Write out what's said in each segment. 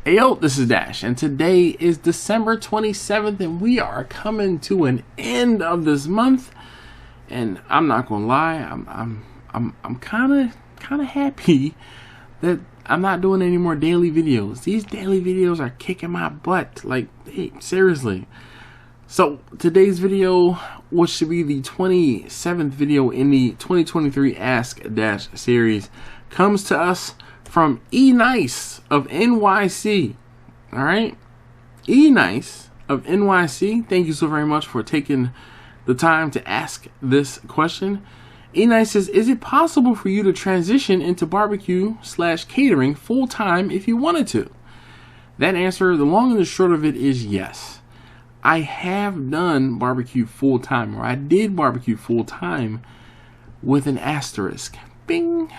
Hey yo, this is Dash, and today is December 27th, and we are coming to an end of this month. And I'm not gonna lie, I'm kind of happy that I'm not doing any more daily videos. These daily videos are kicking my butt, like, hey, seriously. So today's video, which should be the 27th video in the 2023 Ask Dash series, comes to us from E-Nice of NYC. All right, E-Nice of NYC, thank you so very much for taking the time to ask this question. E-Nice says, is it possible for you to transition into barbecue/catering full-time if you wanted to? That answer, the long and the short of it, is yes. I have done barbecue full-time, or I did barbecue full-time with an asterisk. Bing!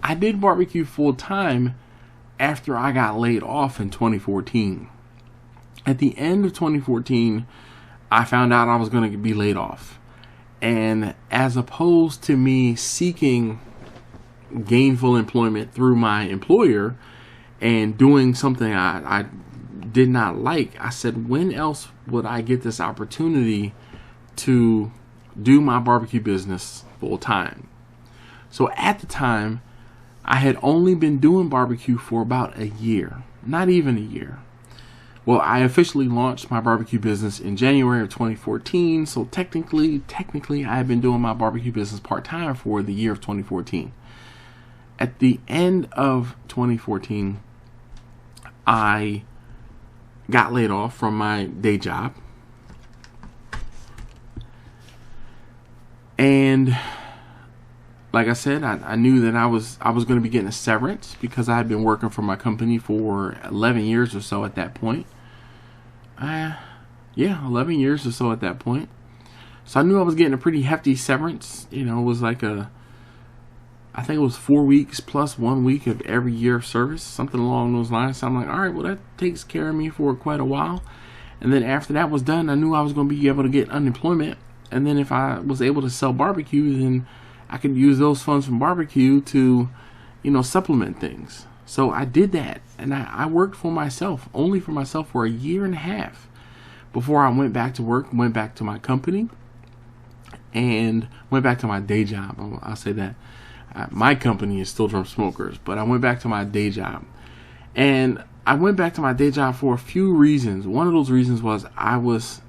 I did barbecue full-time after I got laid off in 2014. At the end of 2014, I found out I was going to be laid off. And as opposed to me seeking gainful employment through my employer and doing something I did not like, I said, when else would I get this opportunity to do my barbecue business full-time? So at the time, I had only been doing barbecue for about a year, not even a year. Well, I officially launched my barbecue business in January of 2014, so technically, I had been doing my barbecue business part-time for the year of 2014. At the end of 2014, I got laid off from my day job. And like I said, I knew that I was going to be getting a severance because I had been working for my company for 11 years or so at that point. 11 years or so at that point. So I knew I was getting a pretty hefty severance. You know, it was like I think it was 4 weeks plus 1 week of every year of service, something along those lines. So I'm like, all right, well, that takes care of me for quite a while. And then after that was done, I knew I was going to be able to get unemployment. And then if I was able to sell barbecue, then I could use those funds from barbecue to, supplement things. So I did that, and I worked for myself, only for myself, for a year and a half before I went back to work, went back to my company, and went back to my day job. I'll say that. My company is Still Drum Smokers, but I went back to my day job. And I went back to my day job for a few reasons. One of those reasons was I went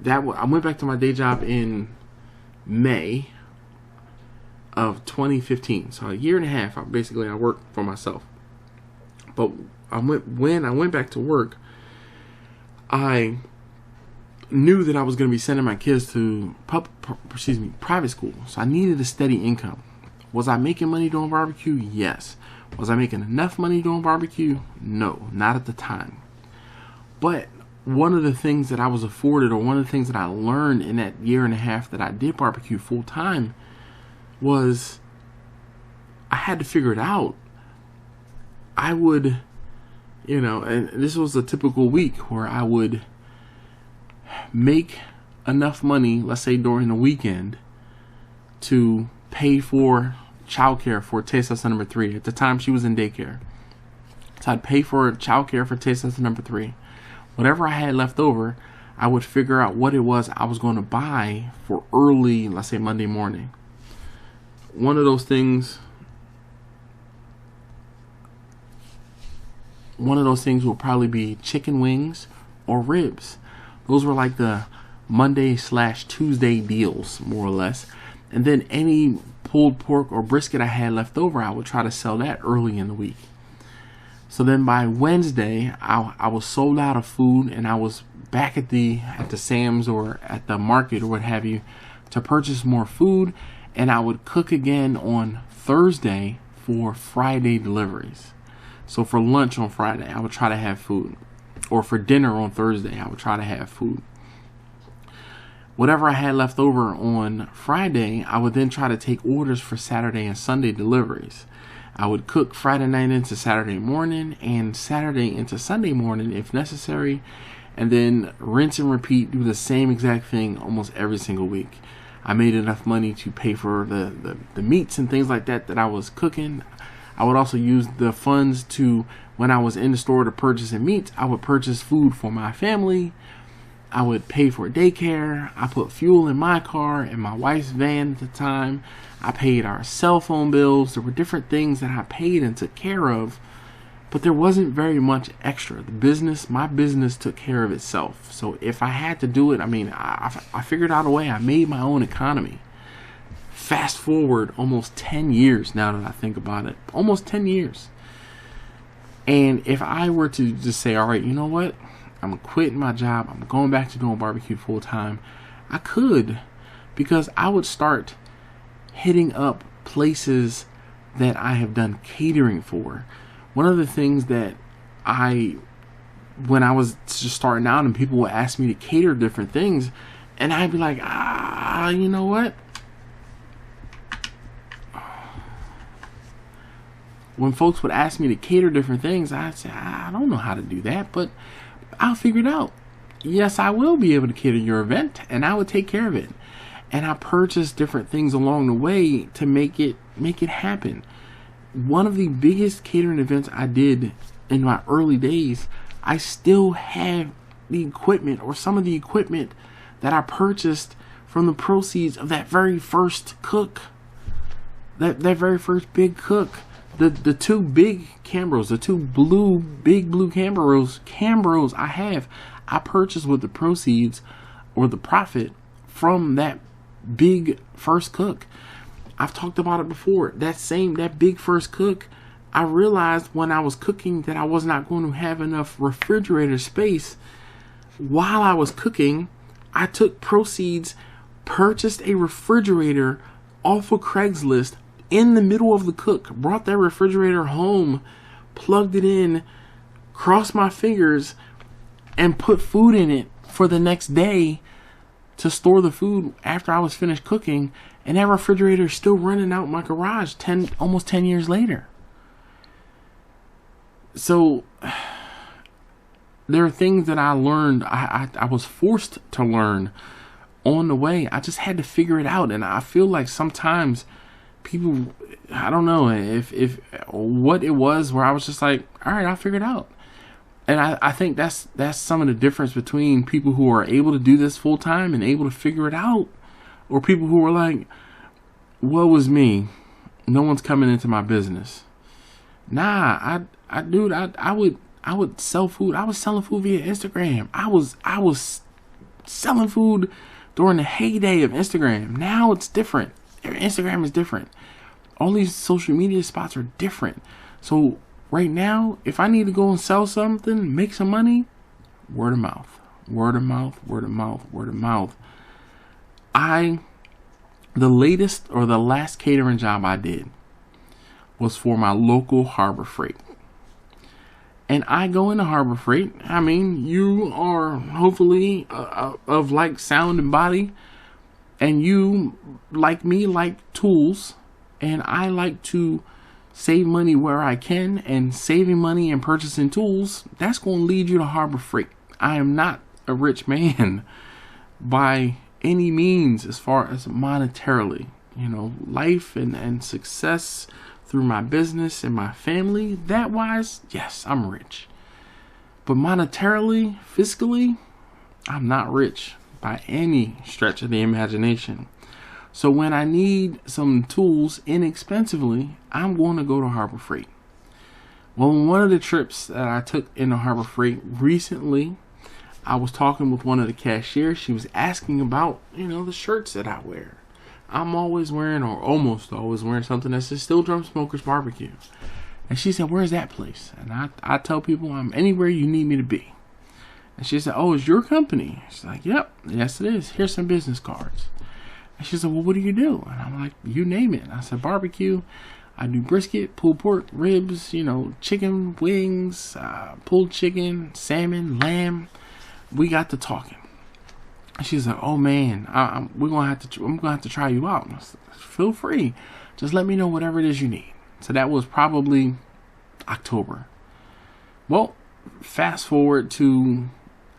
back to my day job in May of 2015. So a year and a half, I worked for myself. But when I went back to work, I knew that I was going to be sending my kids to private school. So I needed a steady income. Was I making money doing barbecue? Yes. Was I making enough money doing barbecue? No, not at the time. But one of the things that I was afforded, or one of the things that I learned in that year and a half that I did barbecue full time, was I had to figure it out. I would, and this was a typical week where I would make enough money, let's say during the weekend, to pay for childcare for Taste Tester number 3. At the time, she was in daycare. So I'd pay for childcare for Taste Tester number 3. Whatever I had left over, I would figure out what it was I was going to buy for early, let's say Monday morning. One of those things will probably be chicken wings or ribs. Those were like the Monday/Tuesday deals, more or less. And then any pulled pork or brisket I had left over, I would try to sell that early in the week. So then by Wednesday, I was sold out of food, and I was back at the Sam's or at the market or what have you to purchase more food. And I would cook again on Thursday for Friday deliveries. So for lunch on Friday, I would try to have food. Or for dinner on Thursday, I would try to have food. Whatever I had left over on Friday, I would then try to take orders for Saturday and Sunday deliveries. I would cook Friday night into Saturday morning and Saturday into Sunday morning if necessary. And then rinse and repeat, do the same exact thing almost every single week. I made enough money to pay for the meats and things like that I was cooking. I would also use the funds to, when I was in the store to purchase meat, I would purchase food for my family. I would pay for daycare. I put fuel in my car and my wife's van at the time. I paid our cell phone bills. There were different things that I paid and took care of, but there wasn't very much extra. My business took care of itself. So if I had to do it, I figured out a way. I made my own economy. Fast forward almost 10 years now that I think about it. Almost 10 years. And if I were to just say, all right, you know what? I'm quitting my job. I'm going back to doing barbecue full time. I could, because I would start hitting up places that I have done catering for. One of the things that when I was just starting out and people would ask me to cater different things, and I'd be like, you know what? When folks would ask me to cater different things, I'd say, I don't know how to do that, but I'll figure it out. Yes, I will be able to cater your event, and I would take care of it. And I purchased different things along the way to make it happen. One of the biggest catering events I did in my early days, I still have the equipment, or some of the equipment that I purchased from the proceeds of that very first cook. That very first big cook. The two big Cambros, the two big blue Cambros I purchased with the proceeds or the profit from that big first cook. I've talked about it before. That big first cook, I realized when I was cooking that I was not going to have enough refrigerator space. While I was cooking, I took proceeds, purchased a refrigerator off of Craigslist in the middle of the cook, brought that refrigerator home, plugged it in, crossed my fingers, and put food in it for the next day to store the food after I was finished cooking. And that refrigerator is still running out my garage almost 10 years later. So there are things that I learned, I was forced to learn on the way. I just had to figure it out. And I feel like sometimes people, I don't know if what it was, where I was just like, all right, I'll figure it out. And I think that's some of the difference between people who are able to do this full time and able to figure it out, or people who are like, what was me? No one's coming into my business. Nah, I would sell food. I was selling food via Instagram. I was selling food during the heyday of Instagram. Now it's different. Instagram is different. All these social media spots are different. So right now, if I need to go and sell something, make some money, word of mouth, word of mouth, word of mouth, word of mouth. The latest or the last catering job I did was for my local Harbor Freight. And I go into Harbor Freight. I mean, you are hopefully of like sound and body, and you, like me, like tools, and I like to save money where I can, and saving money and purchasing tools, that's going to lead you to Harbor Freight. I am not a rich man by any means as far as monetarily. You know, life and success through my business and my family, that wise, yes, I'm rich. But monetarily, fiscally, I'm not rich by any stretch of the imagination. So when I need some tools inexpensively, I'm going to go to Harbor Freight. Well, on one of the trips that I took into Harbor Freight recently, I was talking with one of the cashiers. She was asking about, the shirts that I wear. I'm always wearing, or almost always wearing, something that says Still Drum Smokers Barbecue. And she said, where's that place? And I tell people, I'm anywhere you need me to be. And she said, oh, it's your company? She's like, yep, yes it is. Here's some business cards. And she said, well, what do you do? And I'm like, you name it. And I said, barbecue. I do brisket, pulled pork, ribs, chicken wings, pulled chicken, salmon, lamb. We got to talking. And she's like, oh man, I'm gonna have to try you out. I said, feel free. Just let me know whatever it is you need. So that was probably October. Well, fast forward to,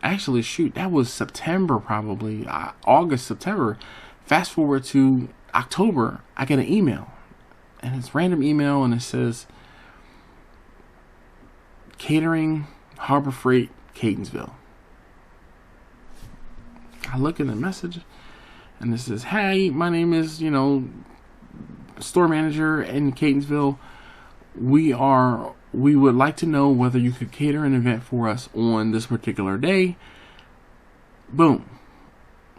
actually, shoot, that was September, probably August, September. Fast forward to October, I get an email, and it's a random email, and it says, catering, Harbor Freight, Catonsville. I look at the message and it says, hey, my name is, store manager in Catonsville. We would like to know whether you could cater an event for us on this particular day. Boom.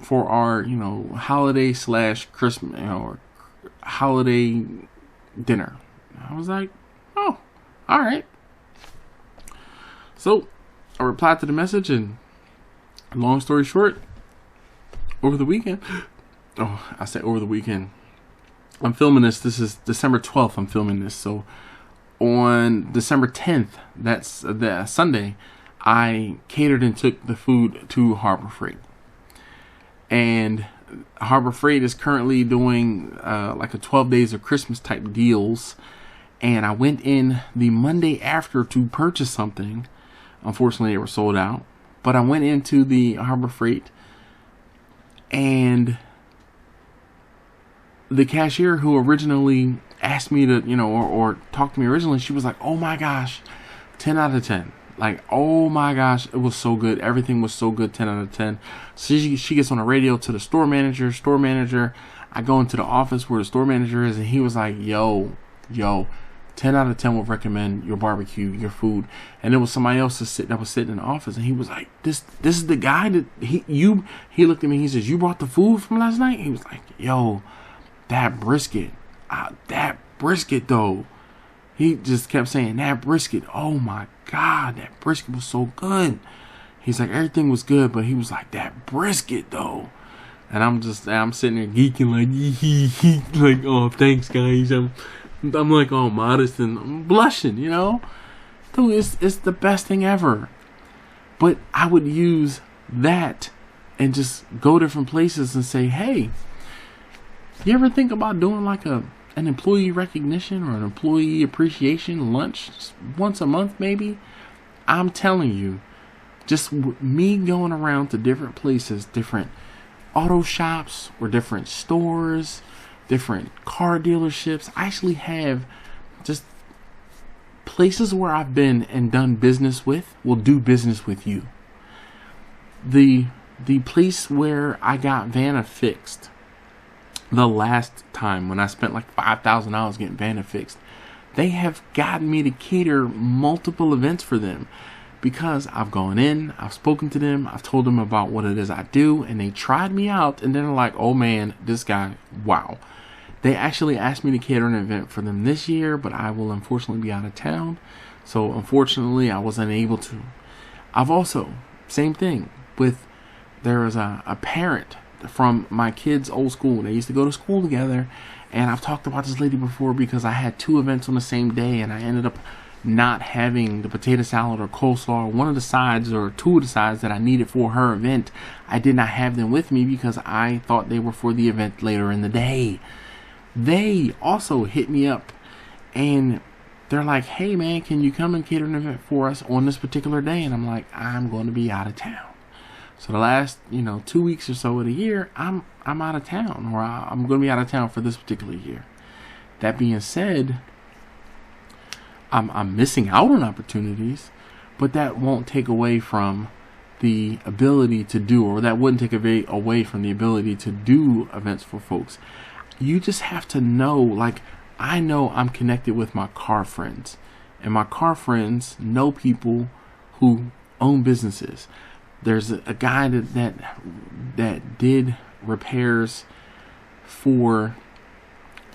For our, holiday / Christmas, or holiday dinner. I was like, oh, all right. So I replied to the message, and long story short, over the weekend, I say over the weekend, I'm filming this. This is December 12th. I'm filming this. So on December 10th, that's the Sunday, I catered and took the food to Harbor Freight. And Harbor Freight is currently doing like a 12 days of Christmas type deals. And I went in the Monday after to purchase something. Unfortunately, they were sold out. But I went into the Harbor Freight, and the cashier who originally asked me to, or talked to me originally, she was like, oh my gosh, 10 out of 10. Like, oh my gosh, it was so good. Everything was so good, 10 out of 10. So she gets on the radio to the store manager. I go into the office where the store manager is, and he was like, yo, 10 out of 10 would recommend your barbecue, your food. And there was somebody else that was sitting in the office, and he was like, this is the guy that he looked at me, he says, you brought the food from last night? He was like, yo, that brisket though. He just kept saying, that brisket, oh my God, that brisket was so good. He's like, everything was good, but he was like, that brisket though. And I'm sitting there geeking like, like, oh, thanks guys. I'm like all modest and I'm blushing, Dude, it's the best thing ever. But I would use that and just go different places and say, hey, you ever think about doing like an employee recognition or an employee appreciation lunch once a month maybe? I'm telling you, just me going around to different places, different auto shops or different stores, different car dealerships. I actually have just places where I've been and done business with will do business with you. The place where I got Vanna fixed the last time when I spent like $5,000 getting Vanna fixed, they have gotten me to cater multiple events for them because I've gone in, I've spoken to them, I've told them about what it is I do, and they tried me out, and then they're like, oh man, this guy, wow. They actually asked me to cater an event for them this year, but I will unfortunately be out of town. So unfortunately, I wasn't able to. I've also, same thing, there was a parent from my kids' old school. They used to go to school together, and I've talked about this lady before because I had 2 events on the same day, and I ended up not having the potato salad or coleslaw, or one of the sides or 2 of the sides that I needed for her event. I did not have them with me because I thought they were for the event later in the day. They also hit me up and they're like, hey man, can you come and cater an event for us on this particular day? And I'm like, I'm going to be out of town. So the last, 2 weeks or so of the year, I'm out of town, or I'm going to be out of town for this particular year. That being said, I'm missing out on opportunities, but that won't take away from the ability to do, or that wouldn't take away from the ability to do events for folks. You just have to know, like, I know I'm connected with my car friends, and my car friends know people who own businesses. There's a guy that did repairs for,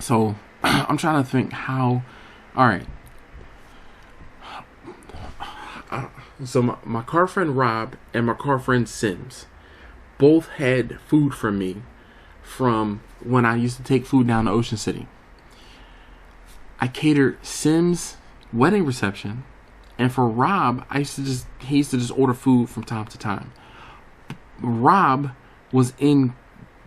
so I'm trying to think how, all right. So my car friend Rob and my car friend Sims both had food from me from when I used to take food down to Ocean City. I catered Sims' wedding reception, and for Rob, he used to just order food from time to time. Rob was in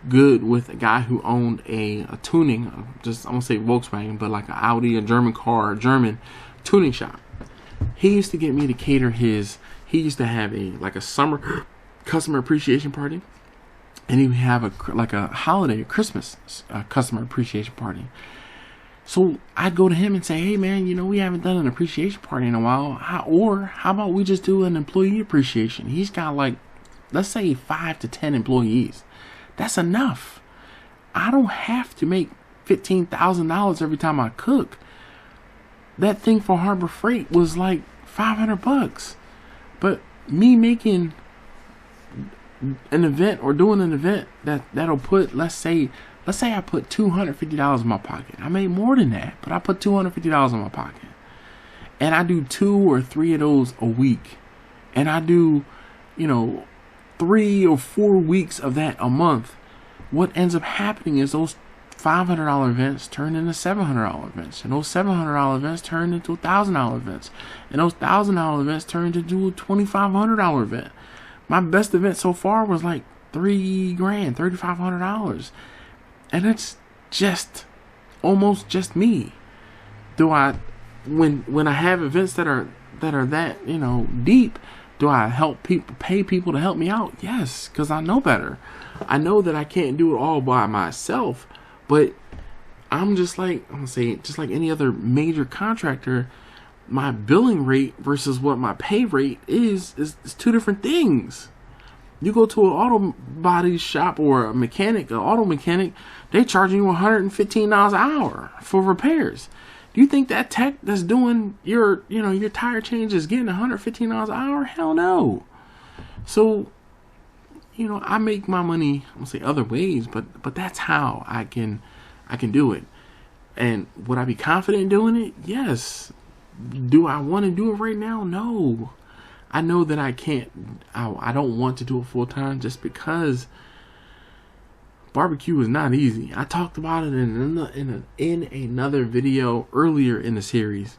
good with a guy who owned a tuning, just I won't say Volkswagen, but like an Audi, a German car, a German tuning shop. He used to get me to cater he used to have a summer customer appreciation party, and he would have a holiday, a Christmas customer appreciation party. So I'd go to him and say, hey man, you know, we haven't done an appreciation party in a while. How about we just do an employee appreciation? He's got like, let's say 5 to 10 employees. That's enough. I don't have to make $15,000 every time I cook. That thing for Harbor Freight was like $500. But me making an event or doing an event that'll put, let's say I put $250 in my pocket. I made more than that, but I put $250 in my pocket. And I do 2 or 3 of those a week. And I do, you know, 3 or 4 weeks of that a month. What ends up happening is those $500 events turn into $700 events. And those $700 events turn into $1,000 events. And those $1,000 events turn into a $2,500 event. My best event so far was like $3,000, $3,500. And it's just almost just me. Do I, when I have events that are that, you know, deep, do I help people, pay people to help me out? Yes, because I know better. I know that I can't do it all by myself, but I'm just like, I'm gonna say, just like any other major contractor, my billing rate versus what my pay rate is 2 different things. You go to an auto body shop or a mechanic, an auto mechanic, they charging you $115 an hour for repairs. Do you think that tech that's doing your, you know, your tire change is getting $115 an hour? Hell no. So, you know, I make my money, I'm gonna say other ways, but that's how I can do it. And would I be confident in doing it? Yes. Do I want to do it right now? No. I know that I can't. I don't want to do it full time just because barbecue is not easy. I talked about it in another video earlier in the series,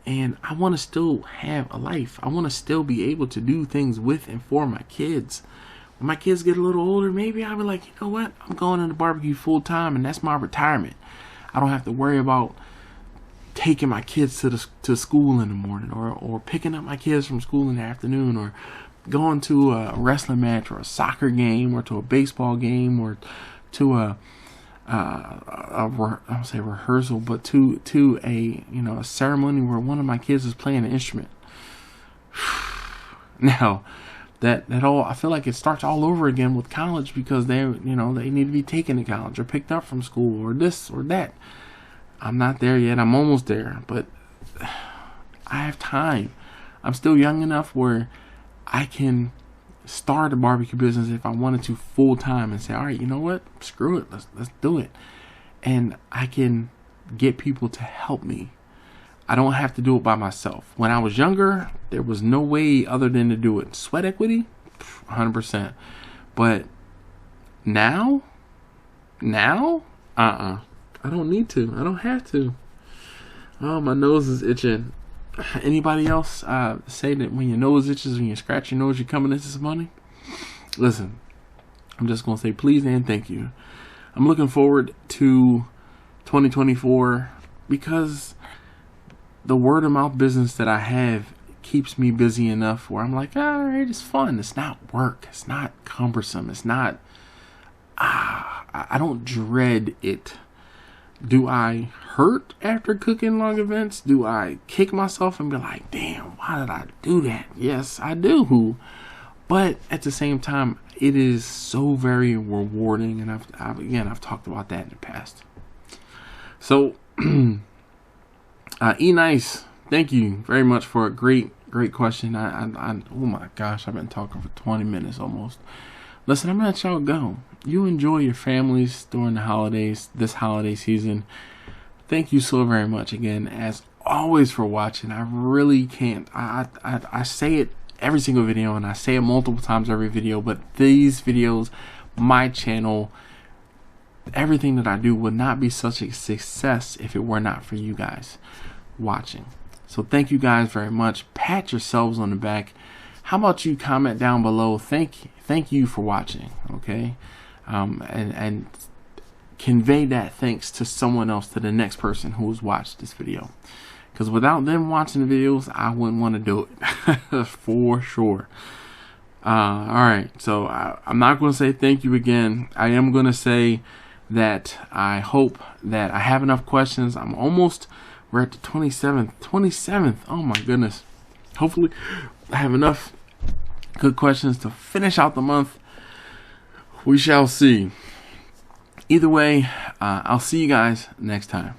and I want to still have a life. I want to still be able to do things with and for my kids. When my kids get a little older, maybe I'll be like, you know what? I'm going into barbecue full time, and that's my retirement. I don't have to worry about taking my kids to school in the morning, or picking up my kids from school in the afternoon, or going to a wrestling match or a soccer game or to a baseball game or to I don't say rehearsal, but to a, you know, a ceremony where one of my kids is playing an instrument. Now that all, I feel like it starts all over again with college, because they need to be taken to college or picked up from school or this or that. I'm not there yet. I'm almost there, but I have time. I'm still young enough where I can start a barbecue business if I wanted to full time and say, all right, you know what? Screw it. Let's do it. And I can get people to help me. I don't have to do it by myself. When I was younger, there was no way other than to do it. Sweat equity, 100%. But now, I don't need to. I don't have to. Oh, my nose is itching. Anybody else say that when your nose itches, when you scratch your nose, you're coming into some money? Listen, I'm just going to say please and thank you. I'm looking forward to 2024 because the word of mouth business that I have keeps me busy enough where I'm like, all right, it's fun. It's not work. It's not cumbersome. It's not, I don't dread it. Do I hurt after cooking long events? Do I kick myself and be like, damn, why did I do that? Yes, I do. But at the same time, it is so very rewarding. And I've talked about that in the past. So, E-Nice, thank you very much for a great question. Oh my gosh, I've been talking for 20 minutes almost. Listen, I'm gonna let y'all go. You enjoy your families during the holidays, this holiday season. Thank you so very much again, as always, for watching. I really can't. I say it every single video, and I say it multiple times every video, but these videos, my channel, everything that I do would not be such a success if it were not for you guys watching. So thank you guys very much. Pat yourselves on the back. How about you comment down below? Thank you for watching, okay? And convey that thanks to someone else, to the next person who's watched this video. Because without them watching the videos, I wouldn't want to do it for sure. All right, so I'm not going to say thank you again. I am going to say that I hope that I have enough questions. We're at the 27th. Oh my goodness. Hopefully I have enough good questions to finish out the month. We shall see. Either way, I'll see you guys next time.